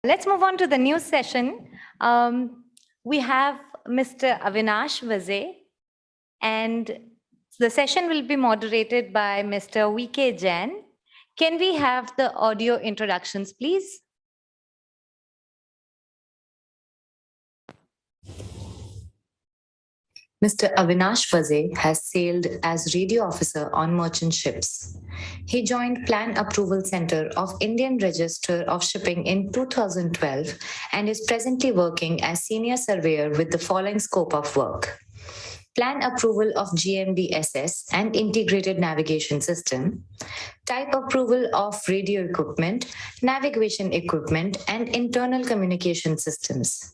Let's move on to the news session. We have Mr. Avinash Vaze, and the session will be moderated by Mr. VK Jain. Can we have the audio introductions, please? Mr. Avinash Vaze has sailed as radio officer on merchant ships. He joined Plan Approval Center of Indian Register of Shipping in 2012 and is presently working as senior surveyor with the following scope of work: plan approval of GMBSS and integrated navigation system, type approval of radio equipment, navigation equipment, and internal communication systems.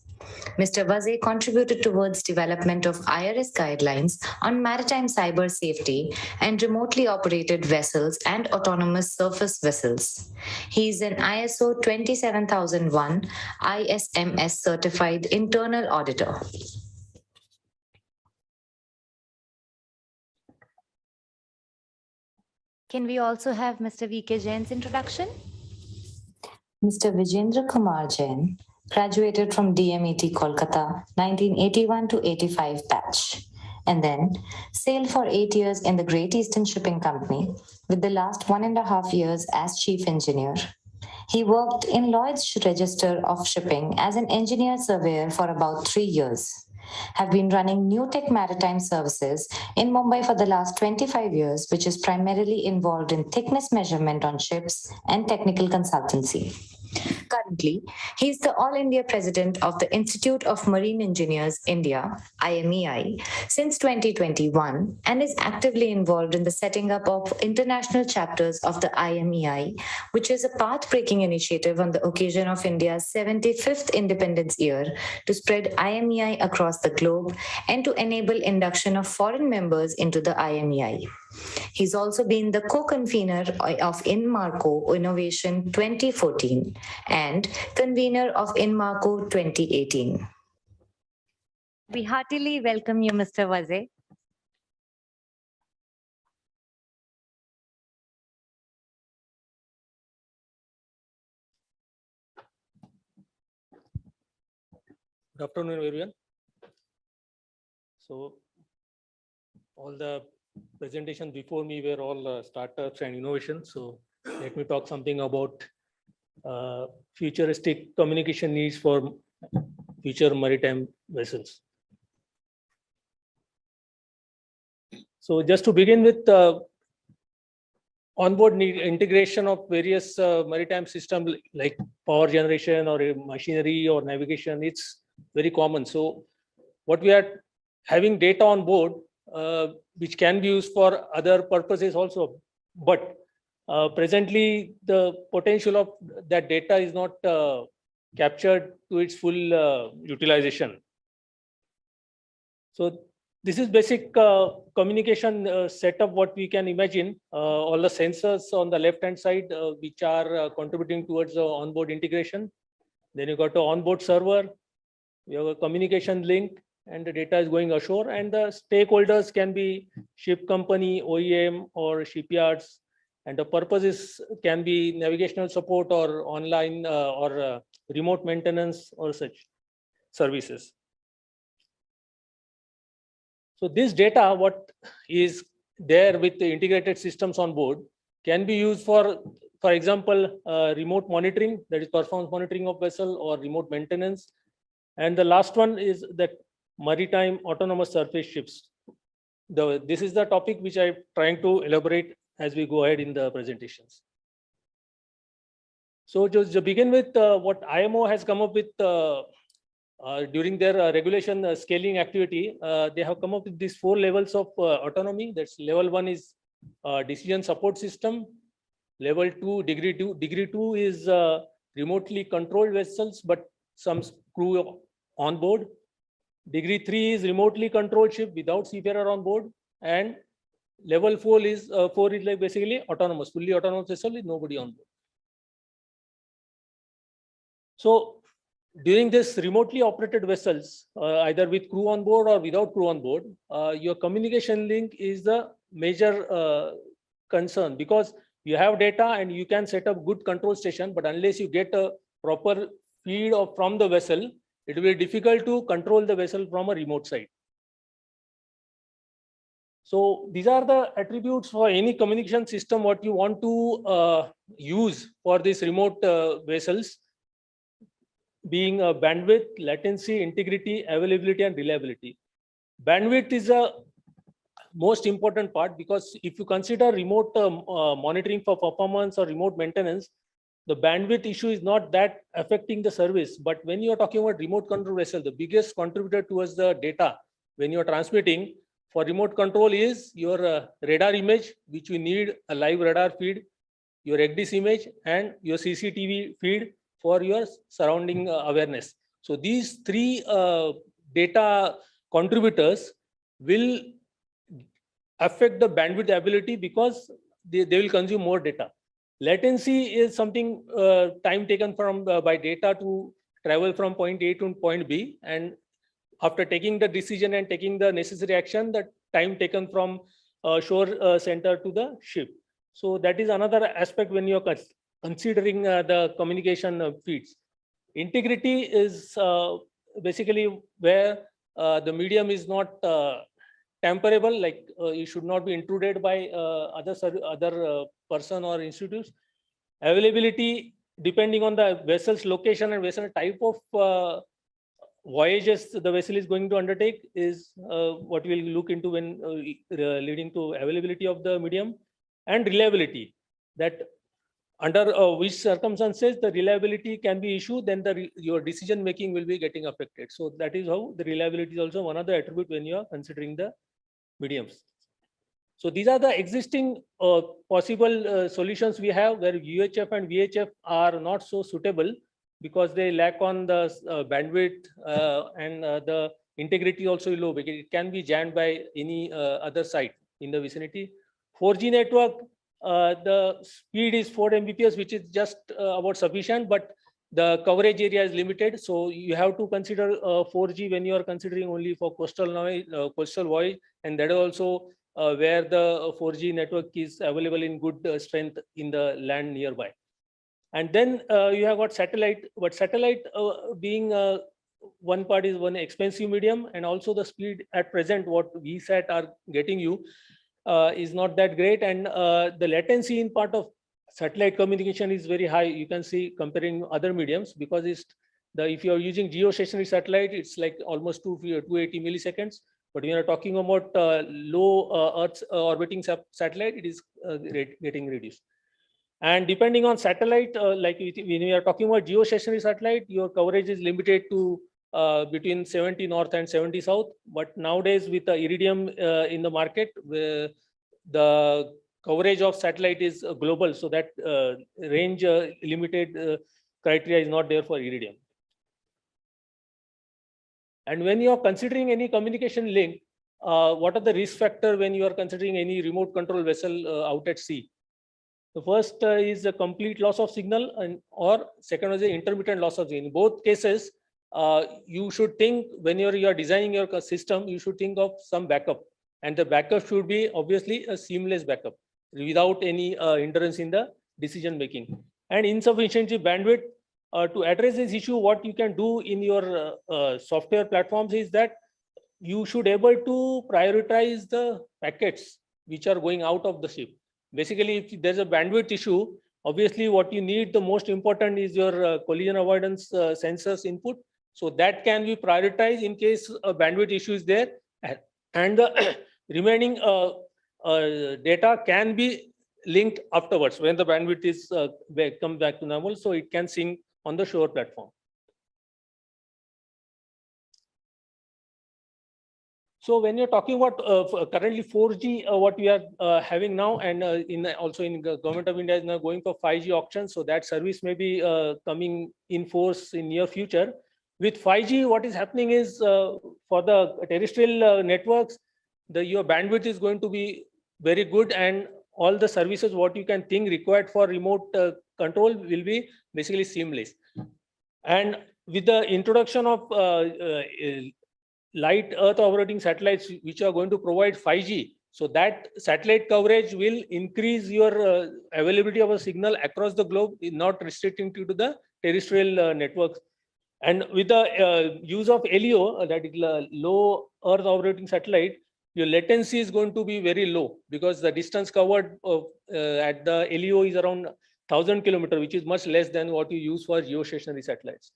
Mr. Vaze contributed towards development of IRS guidelines on maritime cyber safety and remotely operated vessels and autonomous surface vessels. He is an ISO 27001 ISMS certified internal auditor. Can we also have Mr. VK Jain's introduction? Mr. Vijendra Kumar Jain graduated from DMET Kolkata 1981 to 85 batch, and then sailed for 8 years in the Great Eastern Shipping Company, with the last 1.5 years as chief engineer. He worked in Lloyd's Register of Shipping as an engineer surveyor for about 3 years. Have been running New Tech Maritime Services in Mumbai for the last 25 years, which is primarily involved in thickness measurement on ships and technical consultancy. Currently, he is the All India President of the Institute of Marine Engineers India, IMEI, since 2021 and is actively involved in the setting up of international chapters of the IMEI, which is a path-breaking initiative on the occasion of India's 75th Independence Year to spread IMEI across the globe and to enable induction of foreign members into the IMEI. He's also been the co-convener of InMarco Innovation 2014 and convener of InMarco 2018. We heartily welcome you, Mr. Vaze. Good afternoon, everyone. So, all the presentations before me were all startups and innovations. So, let me talk something about futuristic communication needs for future maritime vessels. So, just to begin with, onboard integration of various maritime systems like power generation or machinery or navigation, it's very common. So, what we are having data on board, which can be used for other purposes also, but presently the potential of that data is not captured to its full utilization. So this is basic communication setup what we can imagine. All the sensors on the left hand side which are contributing towards the onboard integration. Then you got the onboard server, you have a communication link, and the data is going ashore, and the stakeholders can be ship company, OEM, or shipyards, and the purposes can be navigational support or online or remote maintenance or such services. So this data, what is there with the integrated systems on board, can be used for example, remote monitoring, that is performance monitoring of vessel, or remote maintenance. And the last one is that maritime autonomous surface ships. This is the topic which I'm trying to elaborate as we go ahead in the presentations. So just to begin with, what IMO has come up with during their regulation scaling activity, they have come up with these 4 levels of autonomy. That's level 1 is decision support system. Level 2, degree 2 is remotely controlled vessels, but some crew on board. Degree 3 is remotely controlled ship without seafarer on board, and level 4 is like basically autonomous, fully autonomous vessel with nobody on board. So during this remotely operated vessels, either with crew on board or without crew on board, your communication link is the major concern, because you have data and you can set up good control station, but unless you get a proper feed from the vessel, it will be difficult to control the vessel from a remote site. So these are the attributes for any communication system what you want to use for these remote vessels, being bandwidth, latency, integrity, availability, and reliability. Bandwidth is a most important part, because if you consider remote monitoring for performance or remote maintenance, the bandwidth issue is not that affecting the service. But when you are talking about remote control vessel, the biggest contributor towards the data when you are transmitting for remote control is your radar image, which you need a live radar feed, your EGDIS image, and your CCTV feed for your surrounding awareness. So these three data contributors will affect the bandwidth ability, because they will consume more data. Latency is something time taken from by data to travel from point A to point B, and after taking the decision and taking the necessary action, the time taken from shore center to the ship. So that is another aspect when you're considering the communication feeds. Integrity is basically where the medium is not temperable, like it should not be intruded by other person or institutes. Availability, depending on the vessel's location and vessel type of voyages the vessel is going to undertake, is what we'll look into when leading to availability of the medium. And reliability, that under which circumstances the reliability can be issued, then your decision making will be getting affected. So that is how the reliability is also one of the attribute when you are considering the mediums. So these are the existing possible solutions we have, where UHF and VHF are not so suitable because they lack on the bandwidth and the integrity also low, because it can be jammed by any other site in the vicinity. 4G network, the speed is 4 Mbps, which is just about sufficient, but the coverage area is limited. So you have to consider 4G when you are considering only for coastal voyage, and that is also where the 4G network is available in good strength in the land nearby. And then you have got satellite, but satellite being one part is one expensive medium, and also the speed at present what VSAT are getting you is not that great, and the latency in part of satellite communication is very high. You can see comparing other mediums, because it's if you are using geostationary satellite, it's like almost 280 milliseconds. But when you are talking about low Earth orbiting satellite, it is getting reduced. And depending on satellite, like when we are talking about geostationary satellite, your coverage is limited to between 70 north and 70 south. But nowadays with the Iridium in the market, the coverage of satellite is global, so that range limited criteria is not there for Iridium. And when you are considering any communication link, what are the risk factor when you are considering any remote control vessel out at sea? The first is a complete loss of signal, or second is the intermittent loss of signal. In both cases, you should think when you are designing your system, you should think of some backup, and the backup should be obviously a seamless backup without any hindrance in the decision making. And insufficient bandwidth, to address this issue, what you can do in your software platforms is that you should able to prioritize the packets which are going out of the ship. Basically, if there's a bandwidth issue, obviously what you need the most important is your collision avoidance sensors input. So that can be prioritized in case a bandwidth issue is there, and the remaining data can be linked afterwards when the bandwidth is comes back to normal, so it can sync on the shore platform. So when you're talking about currently 4G, what we are having now, and also in Government of India is now going for 5G auctions, so that service may be coming in force in near future. With 5G, what is happening is for the terrestrial networks, your bandwidth is going to be very good, and all the services what you can think required for remote control will be basically seamless. And with the introduction of light Earth operating satellites, which are going to provide 5G, so that satellite coverage will increase your availability of a signal across the globe, not restricting to the terrestrial networks. And with the use of LEO, that is low Earth orbiting satellite, your latency is going to be very low because the distance covered at the LEO is around 1,000 kilometers, which is much less than what you use for geostationary satellites.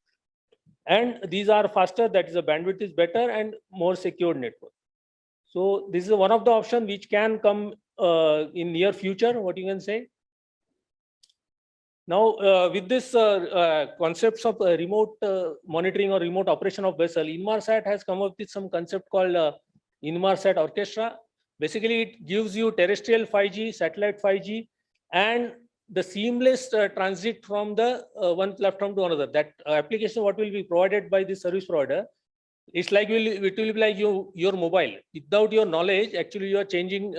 And these are faster, that is the bandwidth is better and more secured network. So this is one of the options which can come in near future, what you can say. Now, with this concepts of remote monitoring or remote operation of vessel, Inmarsat has come up with some concept called Inmarsat Orchestra. Basically, it gives you terrestrial 5G, satellite 5G, and the seamless transit from the one platform to another. That application, what will be provided by the service provider, it's like it will be like your mobile. Without your knowledge, actually you are changing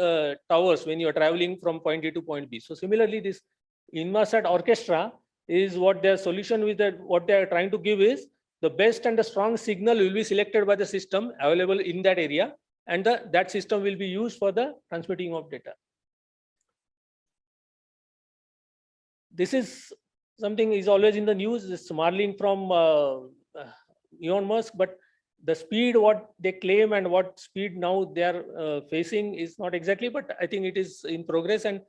towers when you are traveling from point A to point B. So similarly, this Inmarsat Orchestra is what their solution with that, what they are trying to give is the best and the strong signal will be selected by the system available in that area, and that system will be used for the transmitting of data. This is something is always in the news. This Marlin from Elon Musk, but the speed what they claim and what speed now they are facing is not exactly, but I think it is in progress, and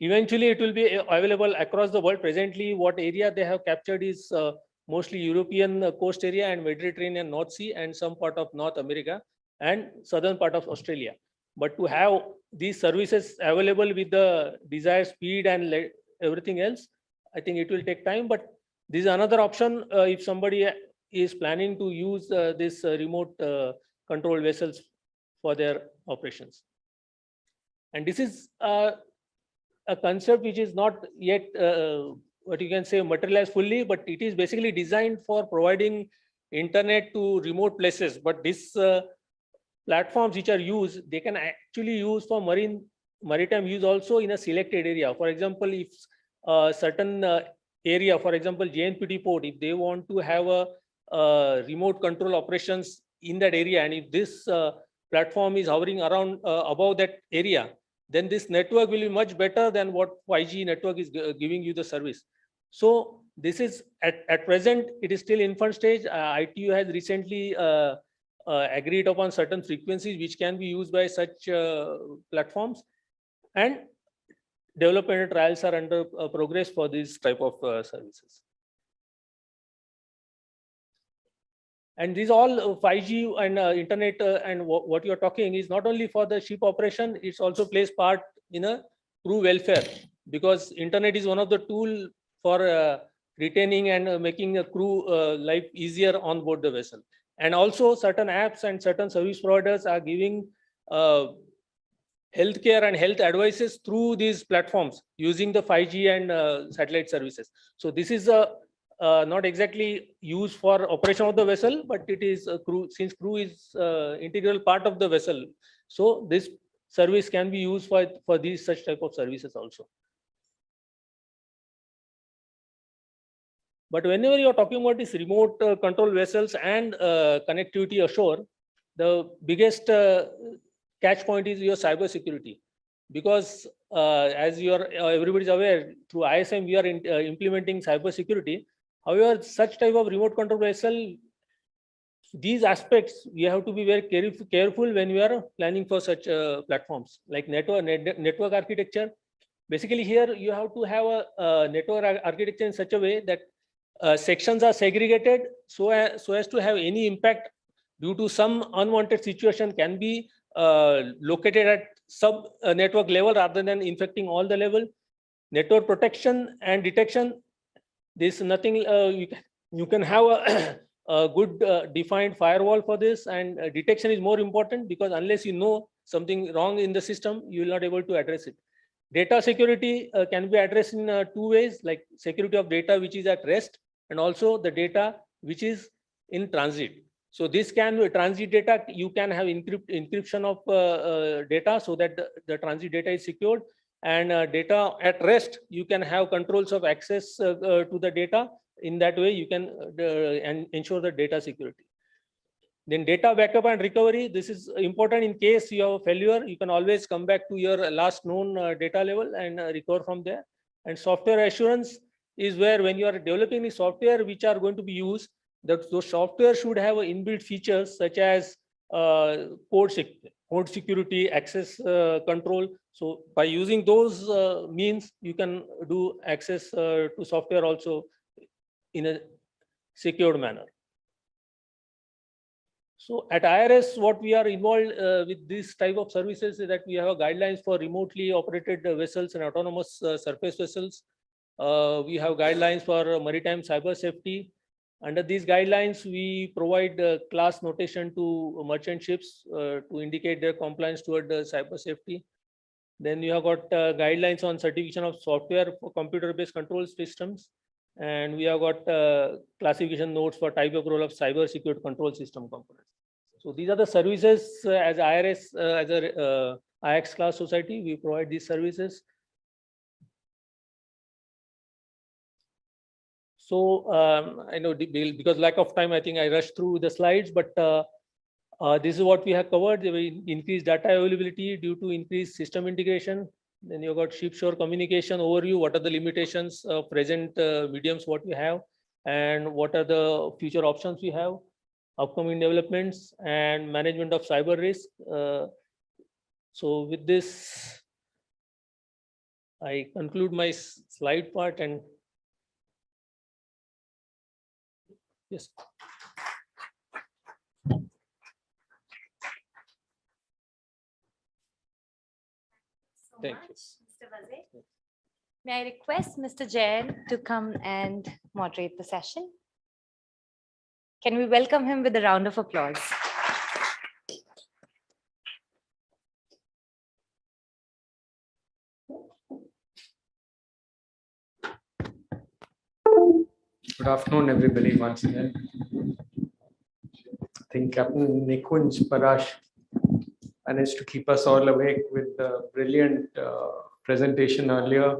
eventually it will be available across the world. Presently, what area they have captured is mostly European coast area and Mediterranean North Sea and some part of North America and southern part of Australia. But to have these services available with the desired speed and everything else, I think it will take time. But this is another option if somebody is planning to use this remote control vessels for their operations. And this is a concept which is not yet what you can say materialized fully, but it is basically designed for providing internet to remote places. But this platforms which are used, they can actually use for maritime use also in a selected area. For example, if certain area, for example, JNPT port, if they want to have a remote control operations in that area, and if this platform is hovering around above that area, then this network will be much better than what 5G network is giving you the service. So this is at present, it is still infant stage. ITU has recently agreed upon certain frequencies which can be used by such platforms, and development trials are under progress for this type of services. And these all 5G and internet and what you are talking is not only for the ship operation, it also plays part in a crew welfare, because internet is one of the tool for retaining and making a crew life easier on board the vessel. And also certain apps and certain service providers are giving healthcare and health advices through these platforms using the 5G and satellite services. So this is a not exactly used for operation of the vessel, but it is a crew, since crew is integral part of the vessel. So this service can be used for these such type of services also. But whenever you are talking about this remote control vessels and connectivity ashore, the biggest catch point is your cyber security, because as you are everybody is aware, through ISM we are implementing cyber security. However, such type of remote control vessel, these aspects we have to be very careful when we are planning for such platforms like network architecture. Basically, here you have to have a network architecture in such a way that sections are segregated so as to have any impact due to some unwanted situation can be located at sub network level rather than infecting all the level. Network protection and detection, this nothing you can have a good defined firewall for this, and detection is more important, because unless you know something wrong in the system, you will not able to address it. Data security can be addressed in two ways, like security of data which is at rest, and also the data which is in transit. So this can be transit data, you can have encryption of data so that the transit data is secured, and data at rest, you can have controls of access to the data. In that way, you can ensure the data security. Then data backup and recovery, this is important. In case you have a failure, you can always come back to your last known data level and recover from there. And software assurance is where when you are developing the software which are going to be used, that those software should have inbuilt features such as code security, access control. So by using those means, you can do access to software also in a secured manner. So at IRS, what we are involved with this type of services is that we have guidelines for remotely operated vessels and autonomous surface vessels. We have guidelines for maritime cyber safety. Under these guidelines, we provide class notation to merchant ships to indicate their compliance toward cyber safety. Then you have got guidelines on certification of software for computer-based control systems. And we have got classification notes for type of role of cyber security control system components. So these are the services as IRS, as a IX class society, we provide these services. So I know because lack of time, I think I rushed through the slides, but this is what we have covered. The increased data availability due to increased system integration. Then you've got ship-shore communication overview. What are the limitations of present mediums, what we have, and what are the future options we have, upcoming developments, and management of cyber risk. So with this, I conclude my slide part and yes. Thank you. Mr. Vaze. May I request Mr. Jain to come and moderate the session? Can we welcome him with a round of applause? Good afternoon, everybody, once again. I think Captain Nikunj Parash managed to keep us all awake with the brilliant presentation earlier,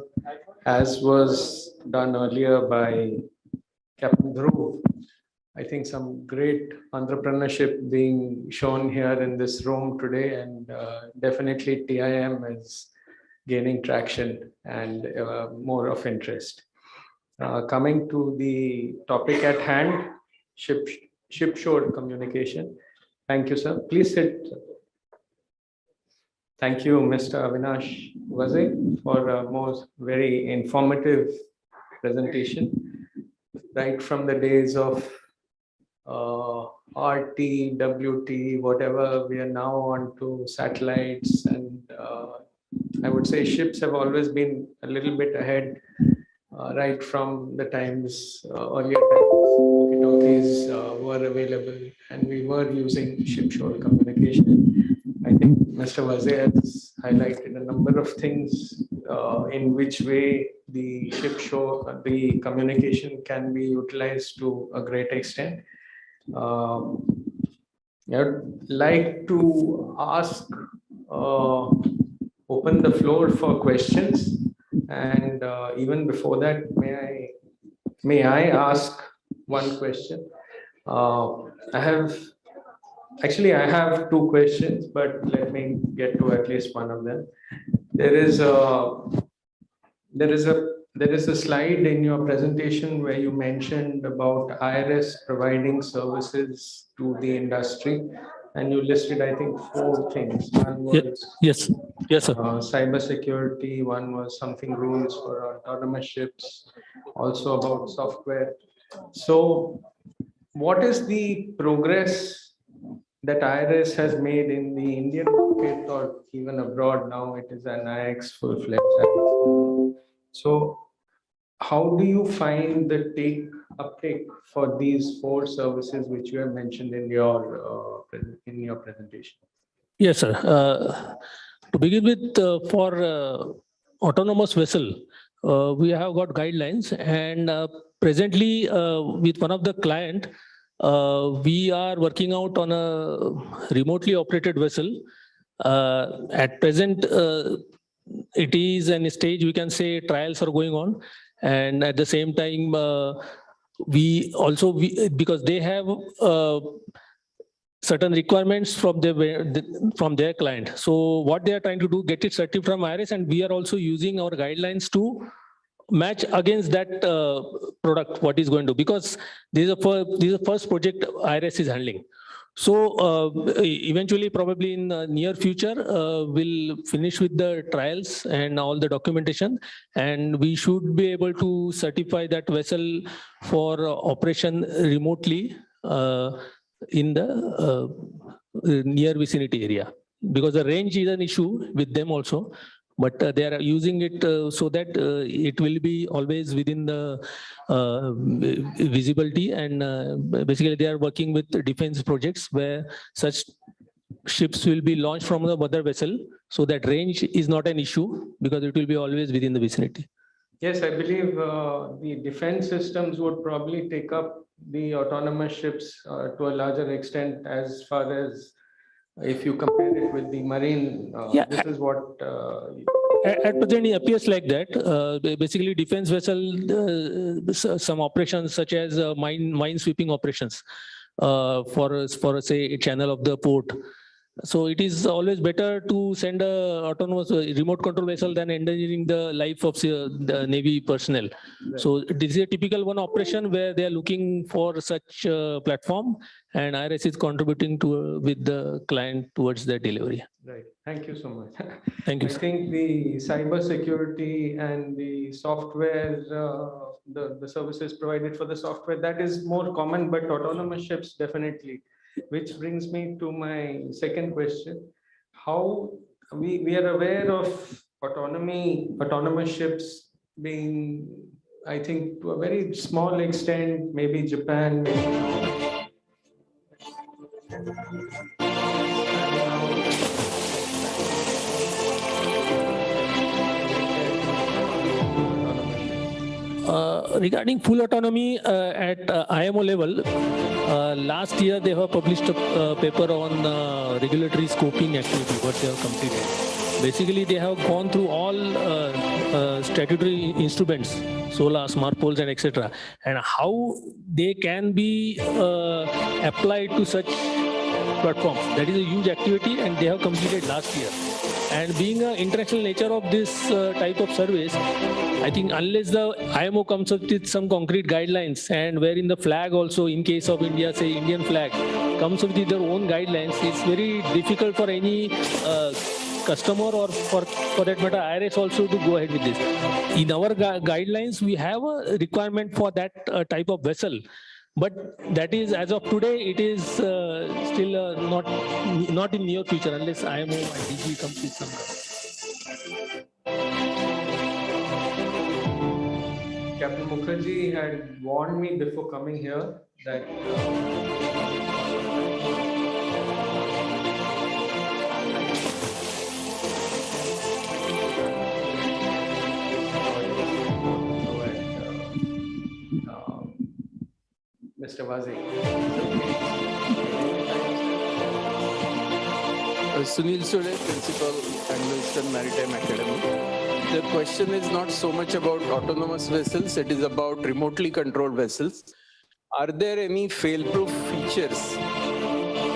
as was done earlier by Captain Dhruv. I think some great entrepreneurship being shown here in this room today, and definitely TIM is gaining traction and more of interest. Coming to the topic at hand, ship-shore communication. Thank you, sir. Please sit. Thank you, Mr. Avinash Vaze, for a most very informative presentation. Right from the days of RT, WT, whatever, we are now on to satellites, and I would say ships have always been a little bit ahead. Right from the times, earlier times, walkie-talkies were available and we were using ship-shore communication. I think Mr. Vaze has highlighted a number of things in which way the ship-shore, the communication can be utilized to a great extent. I'd like to ask, open the floor for questions. And even before that, may I ask one question? I have two questions, but let me get to at least one of them. There is a slide in your presentation where you mentioned about IRS providing services to the industry, and you listed, I think, 4 things. One was Yes, sir. Cyber security. One was something rules for autonomous ships. Also about software. So, what is the progress that IRS has made in the Indian market or even abroad? Now it is an IX full-fledged. So, how do you find the uptake for these 4 services which you have mentioned in your presentation? Yes, sir. To begin with, for autonomous vessel, we have got guidelines, and presently with one of the client, we are working out on a remotely operated vessel. At present, it is in a stage, we can say trials are going on, and at the same time, because they have certain requirements from their client. So what they are trying to do, get it certified from IRS, and we are also using our guidelines to match against that product, what is going to, because this is the first project IRS is handling. So eventually, probably in the near future, we'll finish with the trials and all the documentation, and we should be able to certify that vessel for operation remotely in the near vicinity area, because the range is an issue with them also. But they are using it so that it will be always within the visibility, and basically they are working with defense projects where such ships will be launched from the mother vessel, so that range is not an issue because it will be always within the vicinity. Yes, I believe the defense systems would probably take up the autonomous ships to a larger extent, as far as if you compare it with the marine. Yeah. This is what. At present, it appears like that. Basically, defense vessel, some operations such as mine sweeping operations for say a channel of the port. So it is always better to send a autonomous remote control vessel than endangering the life of the Navy personnel. Right. So this is a typical one operation where they are looking for such platform, and IRS is contributing to with the client towards the delivery. Right. Thank you so much. Thank you. I think the cyber security and the software, the services provided for the software, that is more common, but autonomous ships definitely. Which brings me to my second question. How we are aware of autonomous ships being, I think, to a very small extent, maybe Japan, maybe regarding full autonomy at IMO level, last year they have published a paper on regulatory scoping activity, what they have completed. Basically, they have gone through all statutory instruments, SOLAS, MARPOLs, and etc., and how they can be applied to such platforms. That is a huge activity, and they have completed last year. And being an international nature of this type of service, I think unless the IMO comes up with some concrete guidelines, and wherein the flag also, in case of India, say Indian flag, comes up with their own guidelines, it's very difficult for any customer or for that matter IRS also to go ahead with this. In our guidelines, we have a requirement for that type of vessel. But that is, as of today, it is still not in near future, unless IMO and DG comes with some. Captain Mukherjee had warned me before coming here that Mr. Vaze. Sunil Sule, Principal, Anglo-Eastern Maritime Academy. The question is not so much about autonomous vessels, it is about remotely controlled vessels. Are there any fail-proof features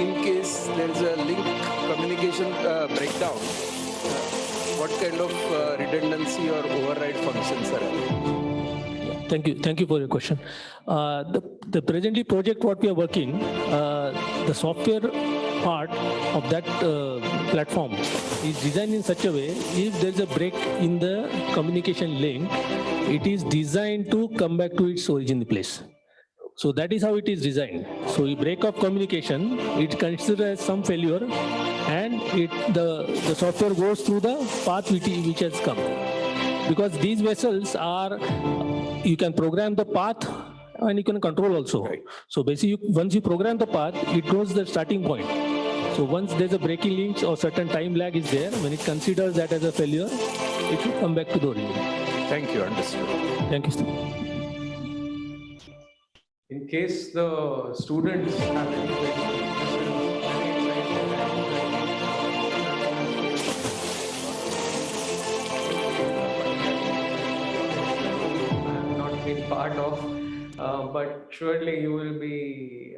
in case there is a link communication breakdown? What kind of redundancy or override functions are available? Thank you for your question. The presently project what we are working, the software part of that platform is designed in such a way, if there is a break in the communication link, it is designed to come back to its origin place. So that is how it is designed. So a break of communication, it considered as some failure, and the software goes through the path which has come. Because these vessels are, you can program the path and you can control also. Right. So basically, once you program the path, it goes the starting point. So once there's a breaking link or certain time lag is there, when it considers that as a failure, it should come back to the origin. Thank you, understood. Thank you, sir. In case the students have any questions, part of, but surely you will be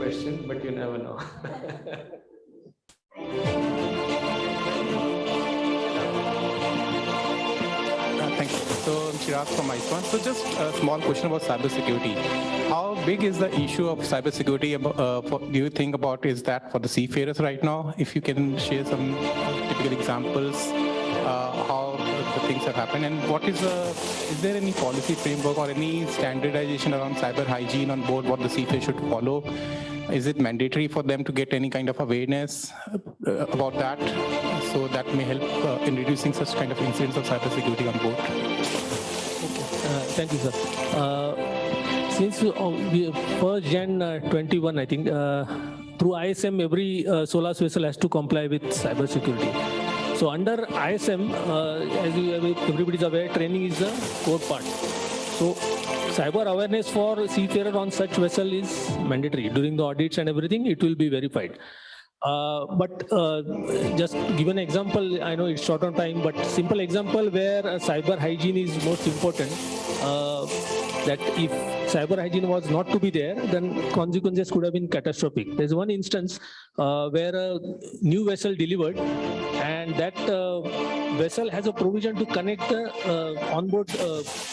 question, but you never know. Thank you. So I'm Chirag from Iceland. So just a small question about cybersecurity. How big is the issue of cybersecurity? Do you think about is that for the seafarers right now? If you can share some typical examples, how the things have happened, and is there any policy framework or any standardization around cyber hygiene on board what the seafarers should follow? Is it mandatory for them to get any kind of awareness about that? So that may help in reducing such kind of incidents of cybersecurity on board. Thank you, sir. Since we 1st Jan 21, I think, through ISM, every SOLAS vessel has to comply with cybersecurity. So under ISM, as everybody is aware, training is the core part. So cyber awareness for seafarer on such vessel is mandatory. During the audits and everything, it will be verified. But just give an example, I know it's short on time, but simple example where cyber hygiene is most important, that if cyber hygiene was not to be there, then consequences could have been catastrophic. There's one instance where a new vessel delivered, and that vessel has a provision to connect the onboard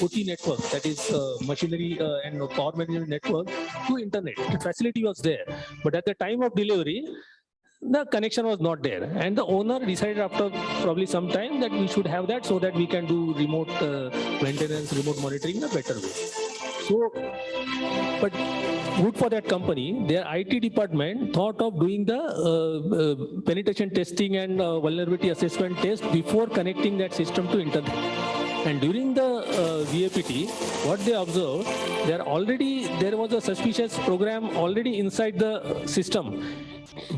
OT network, that is machinery and power management network, to internet. The facility was there, but at the time of delivery, the connection was not there, and the owner decided after probably some time that we should have that so that we can do remote maintenance, remote monitoring in a better way. So, but good for that company, their IT department thought of doing the penetration testing and vulnerability assessment test before connecting that system to internet. And during the VAPT, what they observed, there was a suspicious program already inside the system.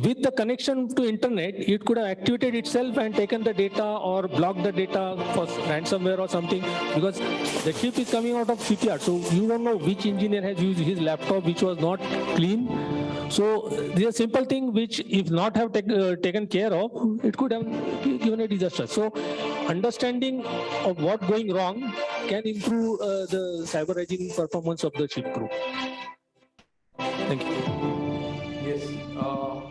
With the connection to internet, it could have activated itself and taken the data or blocked the data for ransomware or something, because the ship is coming out of shipyard. So you don't know which engineer has used his laptop, which was not clean. So this is a simple thing which, if not have taken care of, it could have given a disaster. So understanding of what going wrong can improve the cyber hygiene performance of the ship crew. Thank you. Yes,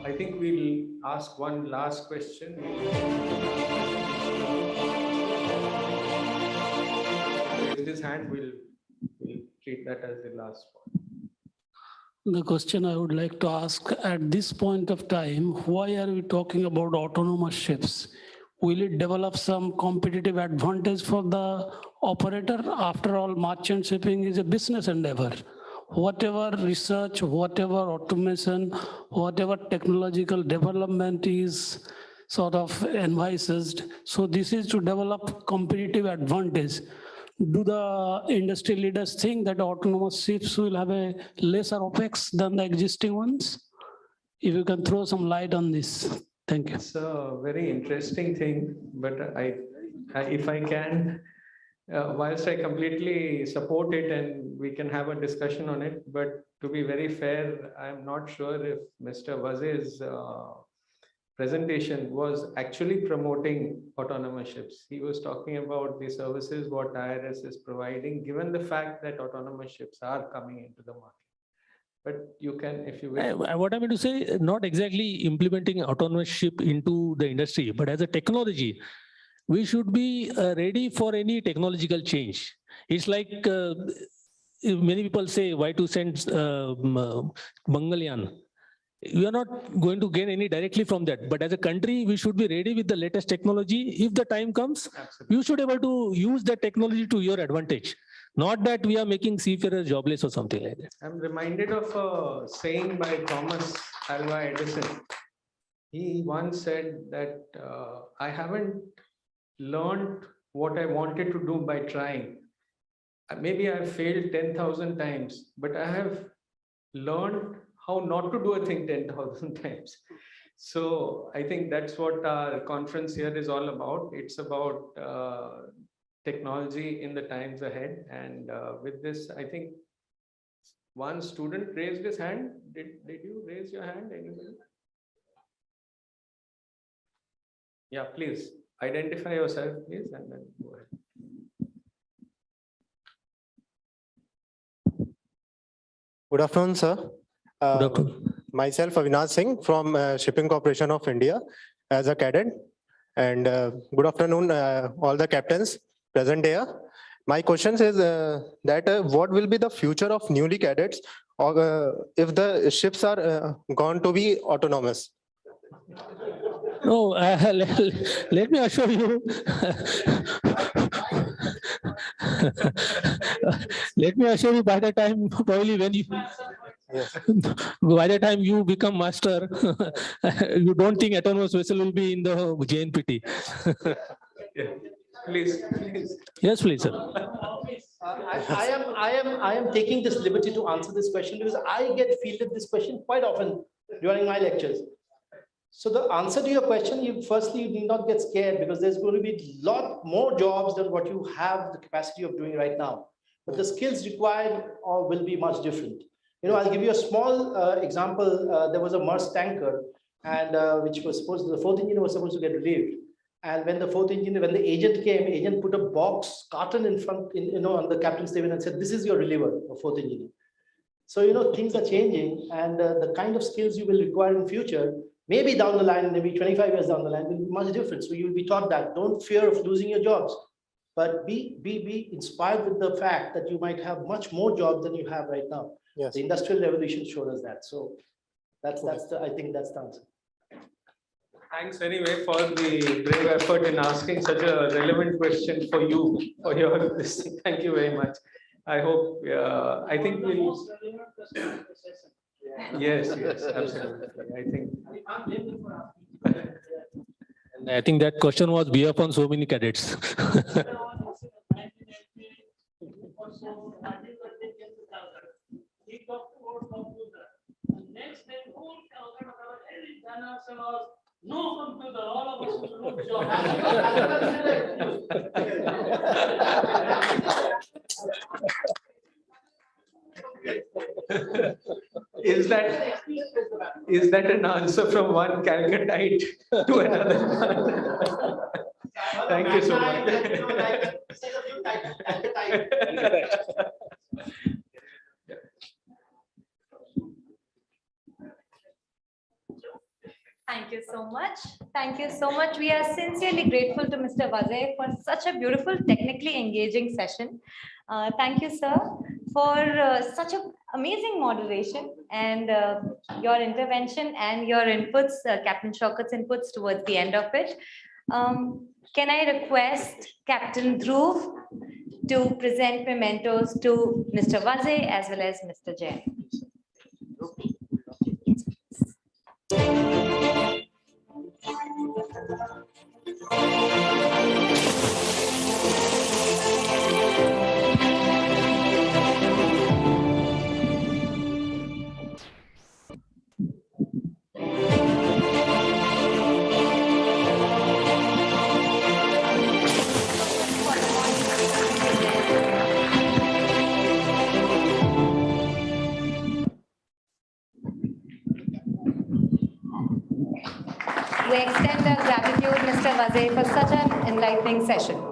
I think we'll ask one last question. Raise his hand, we'll treat that as the last one. The question I would like to ask at this point of time, why are we talking about autonomous ships? Will it develop some competitive advantage for the operator? After all, merchant shipping is a business endeavor. Whatever research, whatever automation, whatever technological development is sort of envisaged. So this is to develop competitive advantage. Do the industry leaders think that autonomous ships will have a lesser OPEX than the existing ones? If you can throw some light on this. Thank you. It's a very interesting thing, but if I can, whilst I completely support it and we can have a discussion on it, but to be very fair, I'm not sure if Mr. Vaze's presentation was actually promoting autonomous ships. He was talking about the services what IRS is providing, given the fact that autonomous ships are coming into the market. But you can, if you will. What I mean to say, not exactly implementing autonomous ship into the industry, but as a technology, we should be ready for any technological change. It's like many people say, why to send Mangalyaan? We are not going to gain any directly from that. But as a country, we should be ready with the latest technology. If the time comes, absolutely, you should be able to use that technology to your advantage. Not that we are making seafarers jobless or something like that. I'm reminded of a saying by Thomas Alva Edison. He once said that I haven't learned what I wanted to do by trying. Maybe I've failed 10,000 times, but I have learned how not to do a thing 10,000 times. So I think that's what our conference here is all about. It's about technology in the times ahead. And with this, I think one student raised his hand. Did you raise your hand, anybody? Yeah, please identify yourself, please, and then go ahead. Good afternoon, sir. Good afternoon. Myself, Avinash Singh from Shipping Corporation of India as a cadet. And good afternoon, all the captains present here. My question is that what will be the future of newly cadets or if the ships are going to be autonomous? No, let me assure you. Let me assure you, by the time probably when you, by the time you become master, you don't think autonomous vessel will be in the JNPT. Please. Yes, please, sir. I am taking this liberty to answer this question because I get fielded this question quite often during my lectures. So the answer to your question, you need not get scared because there's going to be a lot more jobs than what you have the capacity of doing right now. But the skills required will be much different. I'll give you a small example. There was a Maersk tanker, and which was supposed the fourth engineer was supposed to get relieved. And when when the agent came, agent put a carton in front, on the captain's table and said, "This is your reliever, the fourth engineer." So things are changing, and the kind of skills you will require in future, maybe down the line, maybe 25 years down the line, will be much different. So you will be taught that. Don't fear of losing your jobs, but be inspired with the fact that you might have much more jobs than you have right now. Yes. The Industrial Revolution showed us that. So I think that's the answer. Thanks anyway for the brave effort in asking such a relevant question for you, for your this. Thank you very much. I hope, I think we'll. Yes, absolutely. I think. And I think that question was behalf on so many cadets. No computer, all of us no Is that an answer from one Calcuttite to another? Thank you so much. Thank you so much. Thank you so much. We are sincerely grateful to Mr. Vaze for such a beautiful, technically engaging session. Thank you, sir, for such an amazing moderation and your intervention and your inputs, Captain Shaukat's inputs towards the end of it. Can I request Captain Dhruv to present mementos to Mr. Vaze as well as Mr. Jain? We extend our gratitude, Mr. Vaze, for such an enlightening session.